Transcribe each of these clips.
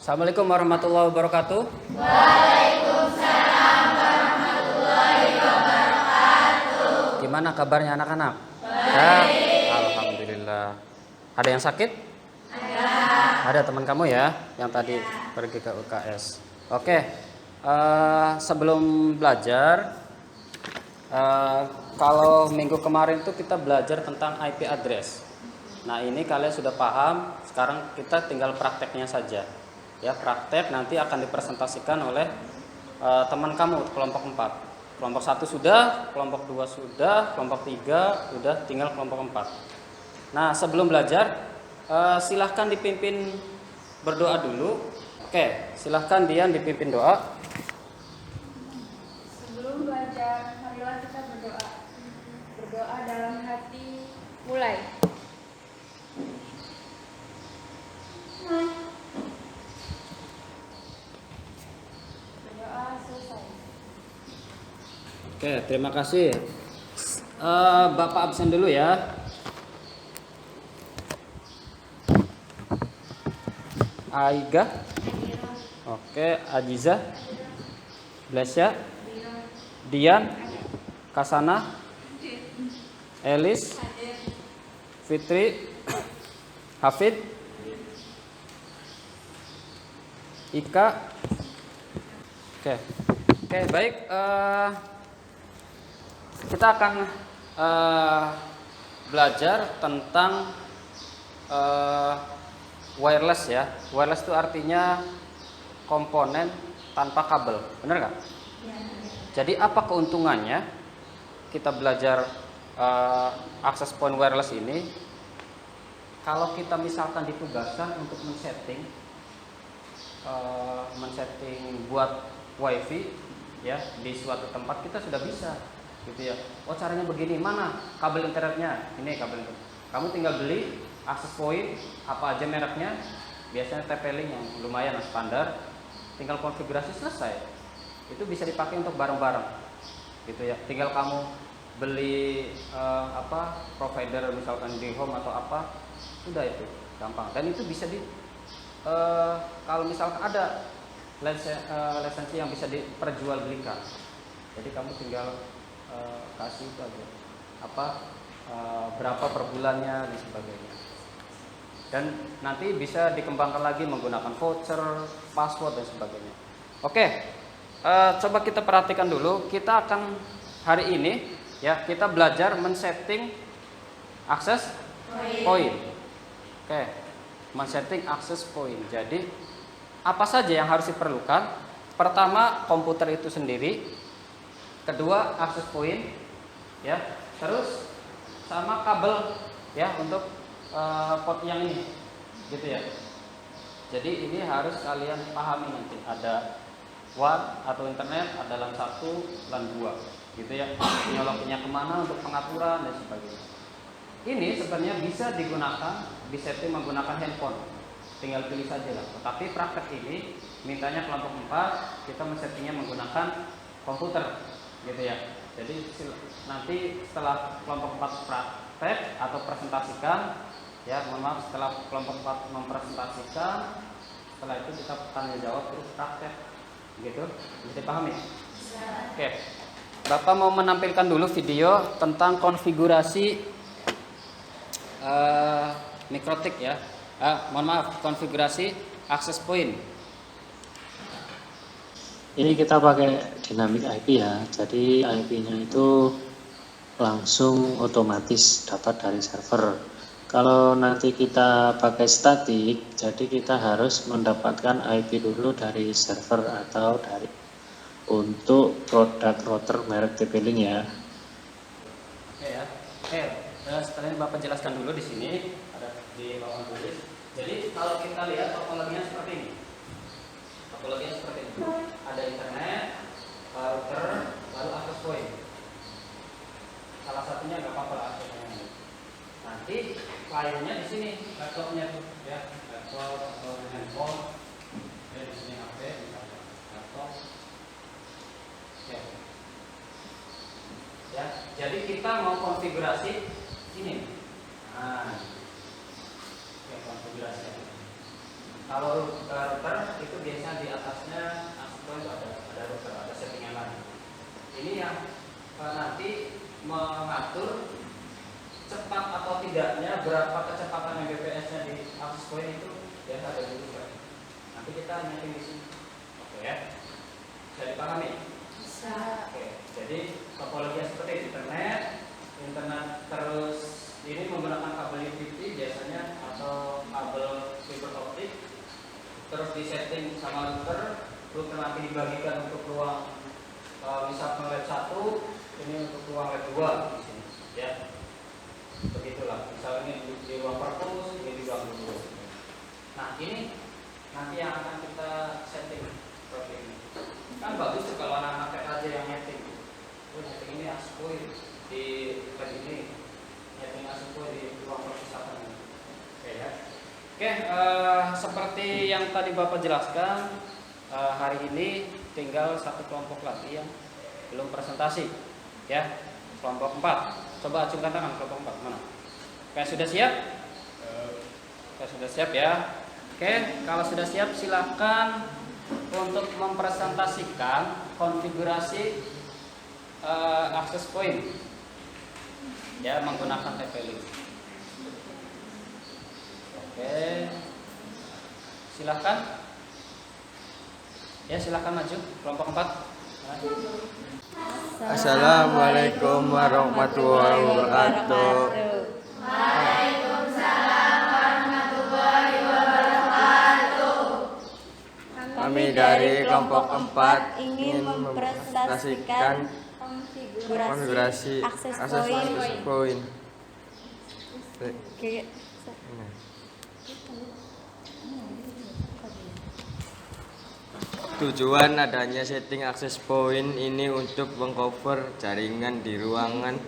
Assalamualaikum warahmatullahi wabarakatuh. Waalaikumsalam warahmatullahi wabarakatuh. Gimana kabarnya anak-anak? Baik. Alhamdulillah. Ada yang sakit? Ada. Ada teman kamu ya yang tadi pergi ke UKS. Oke. Sebelum belajar, kalau minggu kemarin tuh kita belajar tentang IP address. Nah, ini kalian sudah paham. Sekarang kita tinggal prakteknya saja. Ya, praktek nanti akan dipresentasikan oleh teman kamu kelompok 4. Kelompok 1 sudah, kelompok 2 sudah, kelompok 3 udah, tinggal kelompok 4. Nah, sebelum belajar silahkan dipimpin berdoa dulu. Oke, silahkan Dian dipimpin doa. Sebelum belajar, marilah kita berdoa. Berdoa dalam hati, mulai. Berdoa selesai. Oke, terima kasih. Bapak absen dulu ya. Aiga. Oke, Ajiza. Blesya. Dian. Kasana. Elis. Fitri. Hafid. Ika. Oke, baik. Kita akan belajar tentang wireless ya. Wireless itu artinya komponen tanpa kabel, benar nggak? Jadi apa keuntungannya kita belajar access point wireless ini? Kalau kita misalkan ditugaskan untuk men-setting buat wifi ya di suatu tempat, kita sudah bisa gitu ya. Oh, caranya begini, mana kabel internetnya? Ini kabel internet. Kamu tinggal beli access point apa aja mereknya, biasanya TP-Link yang lumayan standar, tinggal konfigurasi selesai. Itu bisa dipakai untuk bareng-bareng gitu ya. Tinggal kamu beli provider misalkan di home atau apa, sudah itu gampang. Dan itu bisa kalau misalkan ada lisensi yang bisa diperjualbelikan, jadi kamu tinggal kasih itu aja berapa per bulannya dan sebagainya. Dan nanti bisa dikembangkan lagi menggunakan voucher, password dan sebagainya. Oke, coba kita perhatikan dulu. Kita akan hari ini ya kita belajar men-setting access point. Oke, men-setting access point. Jadi apa saja yang harus diperlukan? Pertama, komputer itu sendiri. Kedua, access point ya. Terus sama kabel ya untuk port yang ini gitu ya. Jadi ini harus kalian pahami nanti. Ada WAN atau internet, ada LAN 1, LAN 2 gitu ya. Nyolokinnya kemana untuk pengaturan dan sebagainya. Ini sebenarnya bisa digunakan, disetting menggunakan handphone. Tinggal pilih saja lah. Tetapi praktek ini mintanya kelompok 4 kita men-settingnya menggunakan komputer gitu ya. Jadi nanti setelah kelompok 4 praktek atau presentasikan ya, setelah kelompok 4 mempresentasikan, setelah itu kita tanya jawab terus praktek gitu. Bisa dipahami? Oke. Bapak mau menampilkan dulu video tentang konfigurasi mikrotik ya. Konfigurasi access point. Ini kita pakai dynamic IP ya, jadi IP-nya itu langsung otomatis dapat dari server. Kalau nanti kita pakai statik, jadi kita harus mendapatkan IP dulu dari server atau dari untuk produk router merek TP-Link ya. Oke ya. Oke, setelah ini Bapak jelaskan dulu di sini ada di papan tulis. Jadi kalau kita lihat topologinya seperti ini. Topologinya seperti ini. Ada internet, router, lalu access point. Salah satunya nggak apa-apa lah aksesnya. Nanti filenya di sini, laptopnya tuh ya, laptop atau handphone. Ya, di sini HP, misalnya laptop. Ya. Ya, jadi kita mau konfigurasi ini. Nah, ya konfigurasi. Kalau router Ini yang nanti mengatur cepat atau tidaknya berapa kecepatan Mbps-nya di access point itu ya ada di sini. Nanti kita nyeting di sini. Oke ya. Bisa dipahami? Bisa. Oke. Jadi topologi seperti internet terus ini menggunakan kabel UPV biasanya atau kabel fiber optik, terus disetting sama router nanti dibagikan untuk ruang misalkan lab 1, ini untuk ruang lab 2 di sini ya. Begitulah, misalnya di ruang perpus, ini di ruang 2. Nah ini nanti yang akan kita setting seperti ini. Kan bagus tuh kalau anak-anak aja yang setting. Setting ini ASPOI di lab ini, setting ASPOI di ruang perpustakaan. Oke ya. Oke, seperti yang tadi Bapak jelaskan, hari ini tinggal satu kelompok lagi yang belum presentasi, ya, kelompok 4. Coba acungkan tangan kelompok 4 mana? Oke, sudah siap? Oke, sudah siap ya. Oke, kalau sudah siap silakan untuk mempresentasikan konfigurasi access point, ya, menggunakan TP-Link. Oke, silahkan. Ya, silahkan maju kelompok 4. Assalamualaikum warahmatullahi wabarakatuh. Waalaikumsalam warahmatullahi wabarakatuh. Kami dari kelompok 4 ingin mempresentasikan konfigurasi access point. Tujuan adanya setting access point ini untuk mengcover jaringan di ruangan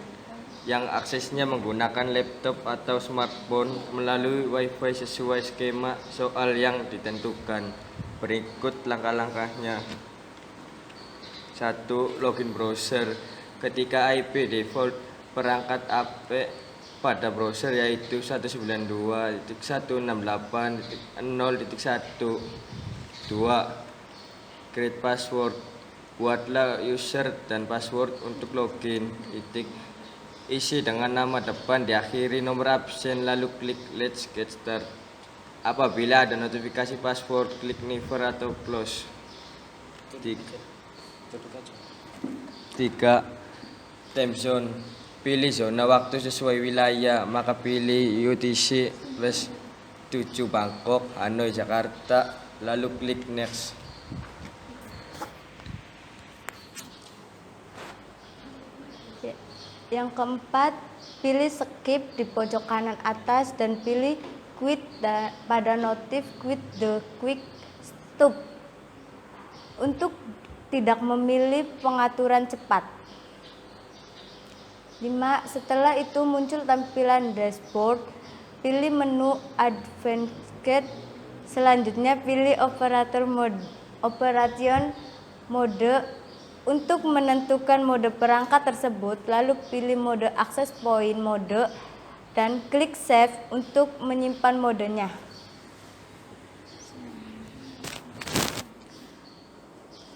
yang aksesnya menggunakan laptop atau smartphone melalui WiFi sesuai skema soal yang ditentukan. Berikut langkah-langkahnya. 1. Login browser. Ketika IP default perangkat AP pada browser yaitu 192.168.0.1. 2. Create password. Buatlah user dan password untuk login. Isi dengan nama depan diakhiri nomor absen lalu klik Let's Get Start. Apabila ada notifikasi password, klik Never atau Close. 3. Time zone. Pilih zona waktu sesuai wilayah, maka pilih UTC +7 Bangkok, Hanoi, Jakarta, lalu klik Next. Yang keempat, pilih skip di pojok kanan atas dan pilih quit pada notif quit the quick stop untuk tidak memilih pengaturan cepat. 5. Setelah itu muncul tampilan dashboard, pilih menu advanced. Selanjutnya pilih operation mode untuk menentukan mode perangkat tersebut, lalu pilih mode access point mode dan klik save untuk menyimpan modenya.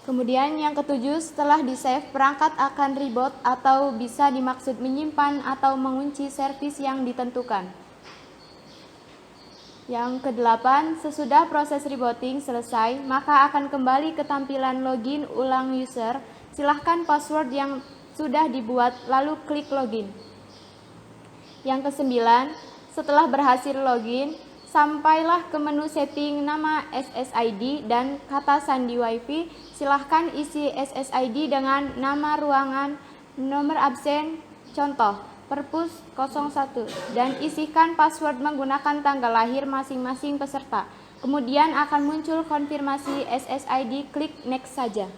Kemudian yang ketujuh, setelah di-save, perangkat akan reboot atau bisa dimaksud menyimpan atau mengunci servis yang ditentukan. Yang kedelapan, sesudah proses rebooting selesai, maka akan kembali ke tampilan login ulang user. Silahkan password yang sudah dibuat, lalu klik login. Yang kesembilan, setelah berhasil login, sampailah ke menu setting nama SSID dan kata sandi WiFi. Silahkan isi SSID dengan nama ruangan, nomor absen, contoh, perpus 01, dan isikan password menggunakan tanggal lahir masing-masing peserta. Kemudian akan muncul konfirmasi SSID, klik next saja.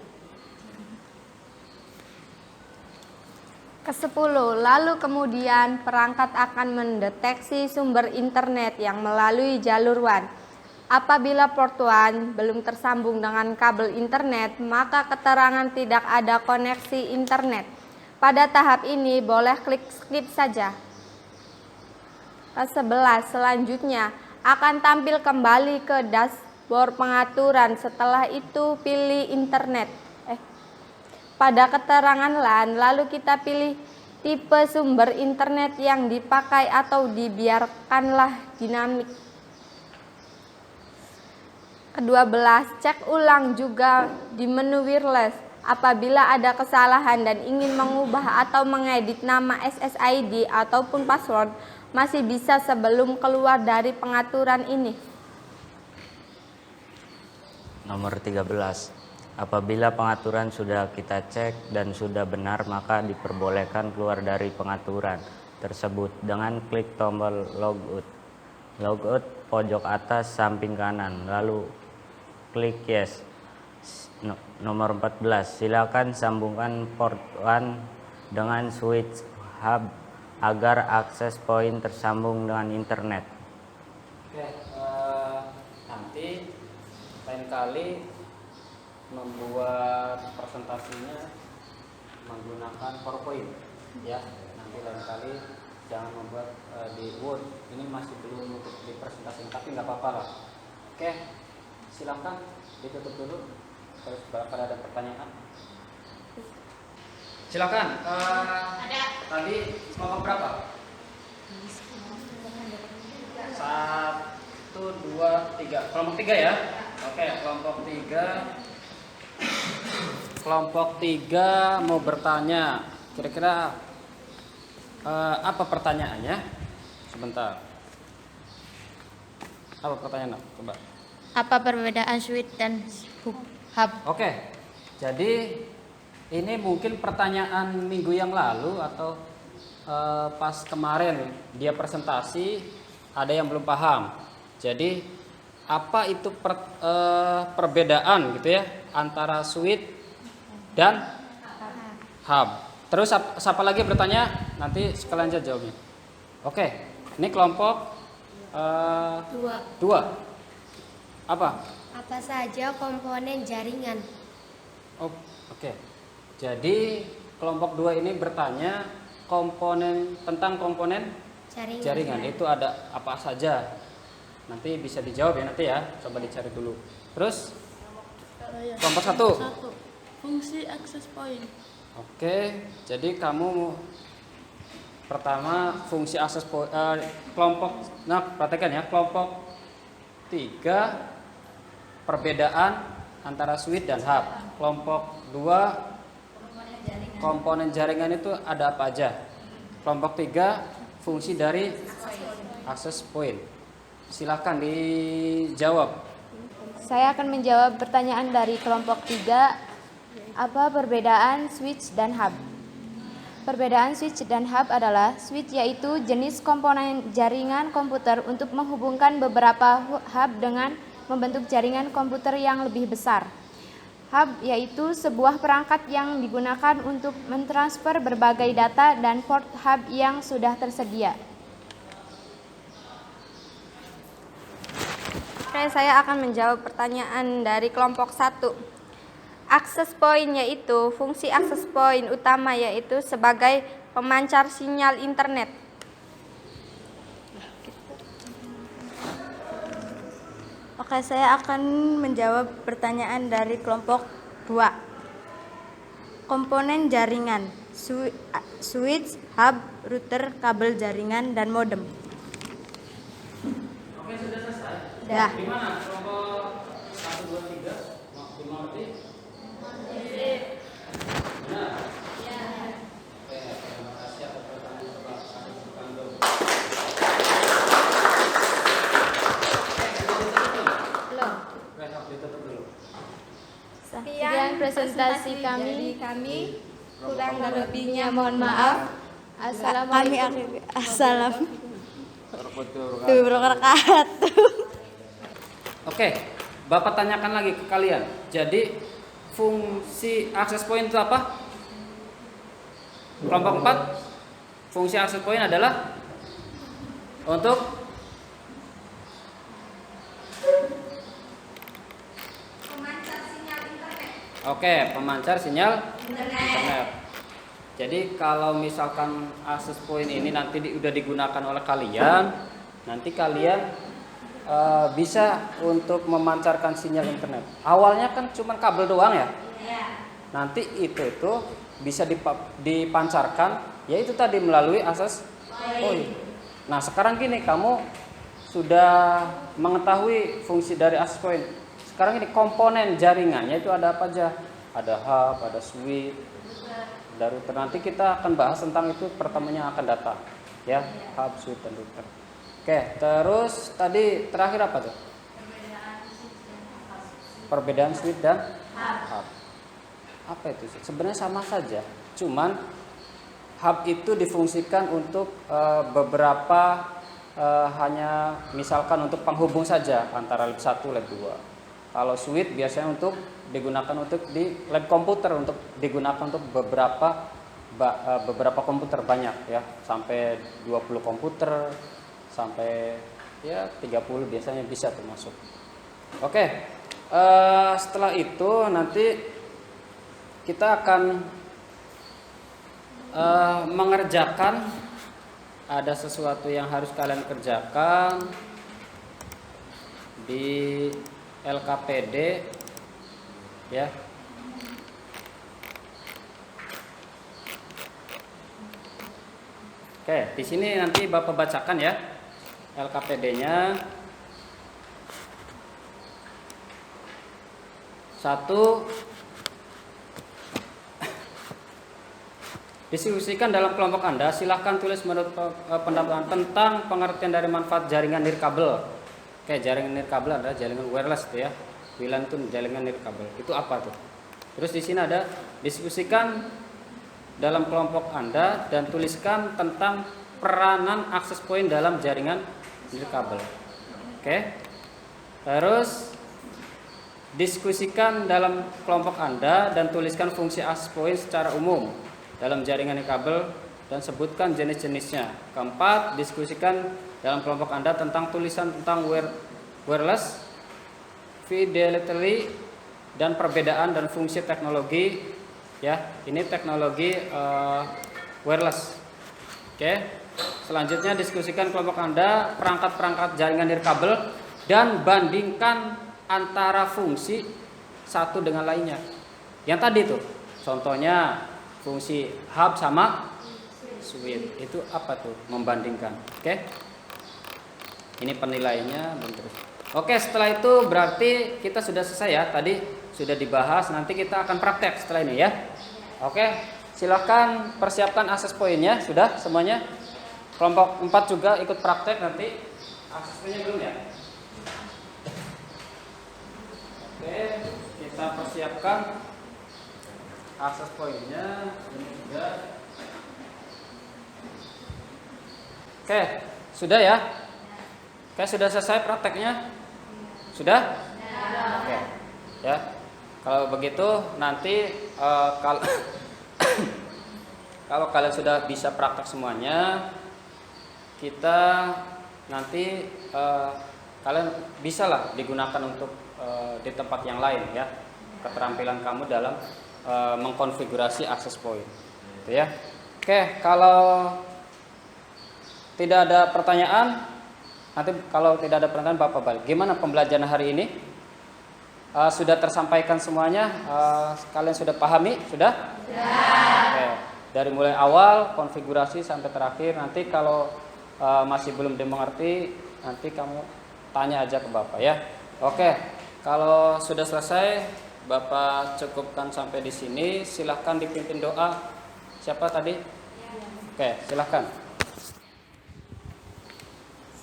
Ke-10, lalu kemudian perangkat akan mendeteksi sumber internet yang melalui jalur WAN. Apabila port WAN belum tersambung dengan kabel internet, maka keterangan tidak ada koneksi internet. Pada tahap ini boleh klik skip saja. Ke-11, selanjutnya akan tampil kembali ke dashboard pengaturan. Setelah itu pilih internet. pada keterangan LAN, lalu kita pilih tipe sumber internet yang dipakai atau dibiarkanlah dinamik. Ke-12, cek ulang juga di menu wireless. Apabila ada kesalahan dan ingin mengubah atau mengedit nama SSID ataupun password, masih bisa sebelum keluar dari pengaturan ini. Nomor 13. Apabila pengaturan sudah kita cek dan sudah benar, maka diperbolehkan keluar dari pengaturan tersebut dengan klik tombol logout. Logout pojok atas samping kanan, lalu klik yes. Nomor 14. Silakan sambungkan port 1 dengan switch hub agar akses point tersambung dengan internet. Oke, nanti lain kali membuat presentasinya menggunakan PowerPoint ya. Nanti lain kali jangan membuat di Word. Ini masih belum untuk dipresentasikan, tapi nggak apa-apa lah. Oke, silakan ditutup dulu. Terus kalau ada pertanyaan, silakan. Ada. Tadi kelompok berapa? 1, 2, 3. Kelompok 3 ya. Oke, kelompok 3. Kelompok 3 mau bertanya. Kira-kira apa pertanyaannya? Sebentar. Apa pertanyaan? Coba. Apa perbedaan switch dan hub? Oke. Jadi ini mungkin pertanyaan minggu yang lalu atau pas kemarin dia presentasi ada yang belum paham. Jadi apa itu perbedaan gitu ya antara switch dan hub. Terus siapa lagi bertanya? Nanti sekalian aja jawabnya. Oke, ini kelompok 2. Apa? Apa saja komponen jaringan? Oh, oke. Jadi kelompok 2 ini bertanya tentang komponen jaringan. Itu ada apa saja? Nanti bisa dijawab ya nanti ya. Coba dicari dulu. Terus kelompok 1. Fungsi access point. Oke, jadi kamu pertama fungsi akses point kelompok. Nah, perhatikan ya, kelompok 3 perbedaan antara switch dan hub. Kelompok 2 komponen jaringan itu ada apa aja. Kelompok 3 fungsi dari akses point. Silakan dijawab. Saya akan menjawab pertanyaan dari kelompok 3. Apa perbedaan switch dan hub? Perbedaan switch dan hub adalah switch yaitu jenis komponen jaringan komputer untuk menghubungkan beberapa hub dengan membentuk jaringan komputer yang lebih besar. Hub yaitu sebuah perangkat yang digunakan untuk mentransfer berbagai data dan port hub yang sudah tersedia. Oke, saya akan menjawab pertanyaan dari kelompok 1. Akses point yaitu fungsi akses point utama yaitu sebagai pemancar sinyal internet. Oke, saya akan menjawab pertanyaan dari kelompok 2. Komponen jaringan, switch, hub, router, kabel jaringan, dan modem. Oke, sudah selesai. Ya. Gimana kelompok 1, 2, 3? Dimengerti? Benar? Iya. Oke, terima kasih atas pertanyaan Bapak. Ditutup dulu. Sekian presentasi kami. Kurang dan lebihnya mohon maaf. Assalamualaikum. Oke, Bapak tanyakan lagi ke kalian. Jadi fungsi akses point itu apa? Kelompok 4. Fungsi akses point adalah untuk Pemancar sinyal internet. Oke, pemancar sinyal internet. Jadi kalau misalkan akses point ini nanti udah digunakan oleh kalian, nanti kalian bisa untuk memancarkan sinyal internet. Awalnya kan cuma kabel doang ya. nanti itu bisa dipancarkan, yaitu tadi melalui access point. Nah sekarang gini, kamu sudah mengetahui fungsi dari access point. Sekarang ini komponen jaringannya itu ada apa aja? Ada hub, ada switch, ada router. Nanti kita akan bahas tentang itu pertemuan yang akan datang, ya, hub, switch, dan router. Oke, terus tadi terakhir apa tuh? Perbedaan switch dan hub. Apa itu? Sebenarnya sama saja, cuman hub itu difungsikan untuk beberapa hanya misalkan untuk penghubung saja antara lab 1 lab 2. Kalau switch biasanya digunakan untuk di lab komputer, untuk digunakan untuk beberapa komputer banyak ya, sampai 20 komputer sampai ya 30 biasanya bisa termasuk. Oke. Setelah itu nanti kita akan mengerjakan, ada sesuatu yang harus kalian kerjakan di LKPD ya. Oke, di sini nanti Bapak bacakan ya LKPD-nya. 1. Diskusikan dalam kelompok Anda, silahkan tulis menurut pendapat tentang pengertian dari manfaat jaringan nirkabel. Oke, jaringan nirkabel adalah jaringan wireless itu ya. WLAN itu jaringan nirkabel. Itu apa tuh? Terus di sini ada diskusikan dalam kelompok Anda dan tuliskan tentang peranan akses point dalam jaringan nirkabel. Oke. Terus diskusikan dalam kelompok Anda dan tuliskan fungsi access point secara umum dalam jaringan nirkabel dan sebutkan jenis-jenisnya. Keempat, diskusikan dalam kelompok Anda tentang tulisan tentang wireless, fidelity, dan perbedaan dan fungsi teknologi ya. Ini teknologi wireless. Oke. Selanjutnya diskusikan kelompok Anda perangkat-perangkat jaringan nirkabel dan bandingkan antara fungsi satu dengan lainnya. Yang tadi tuh, contohnya fungsi hub sama switch. Itu apa tuh? Membandingkan. Oke. Ini penilaiannya bentuk. Oke, setelah itu berarti kita sudah selesai ya. Tadi sudah dibahas, nanti kita akan praktek setelah ini ya. Oke, silahkan persiapkan akses poinnya. Sudah semuanya? Kelompok 4 juga ikut praktek nanti. Akses poinnya belum ya? Oke, kita persiapkan akses poinnya. Ini sudah. Oke, sudah ya? Oke, sudah selesai prakteknya? Sudah? Oke. Ya. Kalau begitu nanti kalau kalian sudah bisa praktek semuanya, kita nanti kalian bisalah digunakan untuk di tempat yang lain ya, keterampilan kamu dalam mengkonfigurasi access point gitu ya. Oke, kalau tidak ada pertanyaan, nanti kalau tidak ada pertanyaan Bapak balik. Gimana pembelajaran hari ini? Sudah tersampaikan semuanya? Kalian sudah pahami? Sudah? Oke. Dari mulai awal konfigurasi sampai terakhir. Nanti kalau masih belum dimengerti, nanti kamu tanya aja ke Bapak ya. Oke. Kalau sudah selesai, Bapak cukupkan sampai di sini. Silahkan dipimpin doa. Siapa tadi? Oke, silahkan.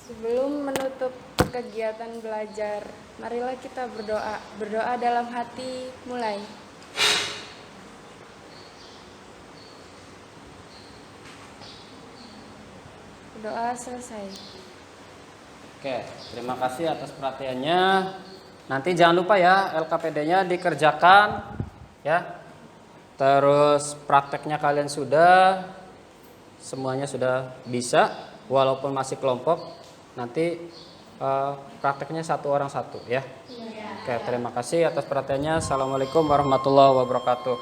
Sebelum menutup kegiatan belajar, marilah kita berdoa. Berdoa dalam hati, mulai. Doa selesai. Oke, terima kasih atas perhatiannya. Nanti jangan lupa ya, LKPD-nya dikerjakan ya. Terus prakteknya kalian sudah, semuanya sudah bisa, walaupun masih kelompok. Nanti prakteknya satu orang satu ya. Oke, terima kasih atas perhatiannya. Assalamualaikum warahmatullahi wabarakatuh.